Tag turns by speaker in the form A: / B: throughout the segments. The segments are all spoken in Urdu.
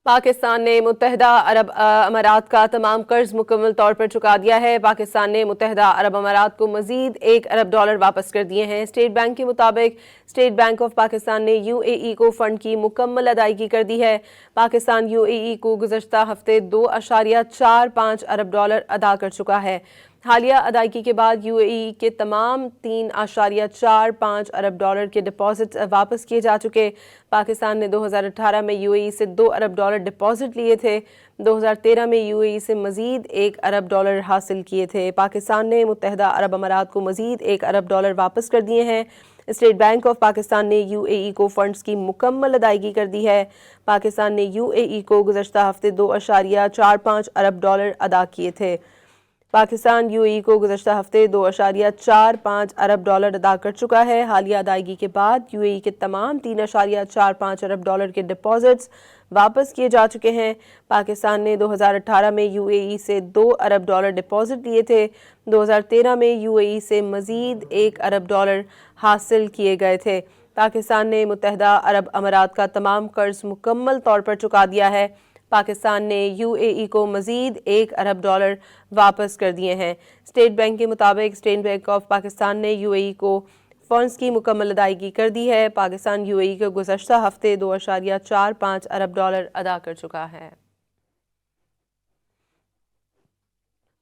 A: پاکستان نے متحدہ عرب امارات کا تمام قرض مکمل طور پر چکا دیا ہے۔ پاکستان نے متحدہ عرب امارات کو مزید $1 ارب واپس کر دیے ہیں۔ اسٹیٹ بینک کے مطابق اسٹیٹ بینک آف پاکستان نے UAE کو فنڈ کی مکمل ادائیگی کر دی ہے۔ پاکستان UAE کو گزشتہ ہفتے $2.45 ارب ادا کر چکا ہے۔ حالیہ ادائیگی کے بعد UAE کے تمام $3.45 ارب کے ڈپازٹ واپس کیے جا چکے۔ پاکستان نے 2018 میں UAE سے $2 ارب ڈپازٹ لیے تھے۔ 2013 میں UAE سے مزید $1 ارب حاصل کیے تھے۔ پاکستان نے متحدہ عرب امارات کو مزید $1 ارب واپس کر دیے ہیں۔ اسٹیٹ بینک آف پاکستان نے UAE کو فنڈز کی مکمل ادائیگی کر دی ہے۔ پاکستان نے UAE کو گزشتہ ہفتے $2.45 ارب ادا کیے تھے۔ پاکستان UAE کو گزشتہ ہفتے $2.45 ارب ادا کر چکا ہے۔ حالیہ ادائیگی کے بعد UAE کے تمام $3.45 ارب کے ڈپازٹس واپس کیے جا چکے ہیں۔ پاکستان نے 2018 میں UAE سے $2 ارب ڈپازٹ لیے تھے۔ 2013 میں UAE سے مزید $1 ارب حاصل کیے گئے تھے۔ پاکستان نے متحدہ عرب امارات کا تمام قرض مکمل طور پر چکا دیا ہے۔ پاکستان نے UAE کو مزید $1 ارب واپس کر دیے ہیں۔ اسٹیٹ بینک کے مطابق اسٹیٹ بینک آف پاکستان نے UAE کو فنڈز کی مکمل ادائیگی کر دی ہے۔ پاکستان UAE کو گزشتہ ہفتے $2.45 ارب ادا کر چکا ہے۔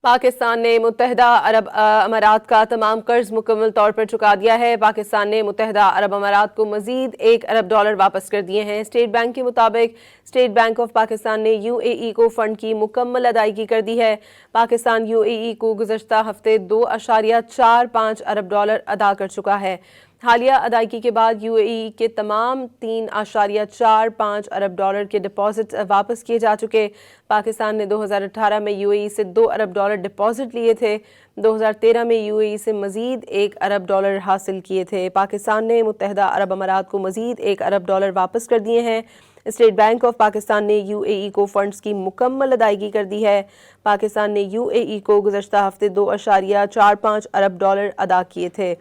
A: پاکستان نے متحدہ عرب امارات کا تمام قرض مکمل طور پر چکا دیا ہے۔ پاکستان نے متحدہ عرب امارات کو مزید $1 ارب واپس کر دیے ہیں۔ اسٹیٹ بینک کے مطابق اسٹیٹ بینک آف پاکستان نے UAE کو فنڈ کی مکمل ادائیگی کر دی ہے۔ پاکستان UAE کو گزشتہ ہفتے $2.45 ارب ادا کر چکا ہے۔ حالیہ ادائیگی کے بعد UAE کے تمام $3.45 ارب کے ڈپازٹ واپس کیے جا چکے۔ پاکستان نے 2018 میں UAE سے $2 ارب ڈپازٹ لیے تھے۔ 2013 میں UAE سے مزید $1 ارب حاصل کیے تھے۔ پاکستان نے متحدہ عرب امارات کو مزید $1 ارب واپس کر دیے ہیں۔ اسٹیٹ بینک آف پاکستان نے UAE کو فنڈز کی مکمل ادائیگی کر دی ہے۔ پاکستان نے UAE کو گزشتہ ہفتے $2.45 ارب ادا کیے تھے۔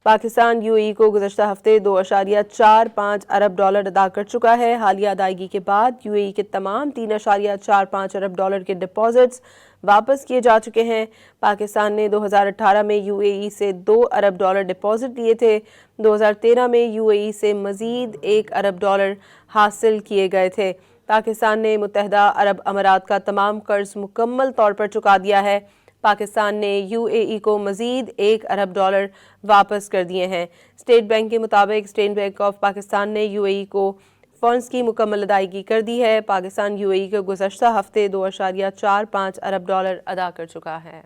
A: پاکستان UAE کو گزشتہ ہفتے $2.45 ارب ادا کر چکا ہے۔ حالیہ ادائیگی کے بعد UAE کے تمام $3.45 ارب کے ڈپازٹس واپس کیے جا چکے ہیں۔ پاکستان نے 2018 میں UAE سے $2 ارب ڈپازٹ لیے تھے۔ 2013 میں UAE سے مزید $1 ارب حاصل کیے گئے تھے۔ پاکستان نے متحدہ عرب امارات کا تمام قرض مکمل طور پر چکا دیا ہے۔ پاکستان نے UAE کو مزید $1 ارب واپس کر دیے ہیں۔ اسٹیٹ بینک کے مطابق اسٹیٹ بینک آف پاکستان نے UAE کو فنڈز کی مکمل ادائیگی کر دی ہے۔ پاکستان UAE کو گزشتہ ہفتے $2.45 ارب ادا کر چکا ہے۔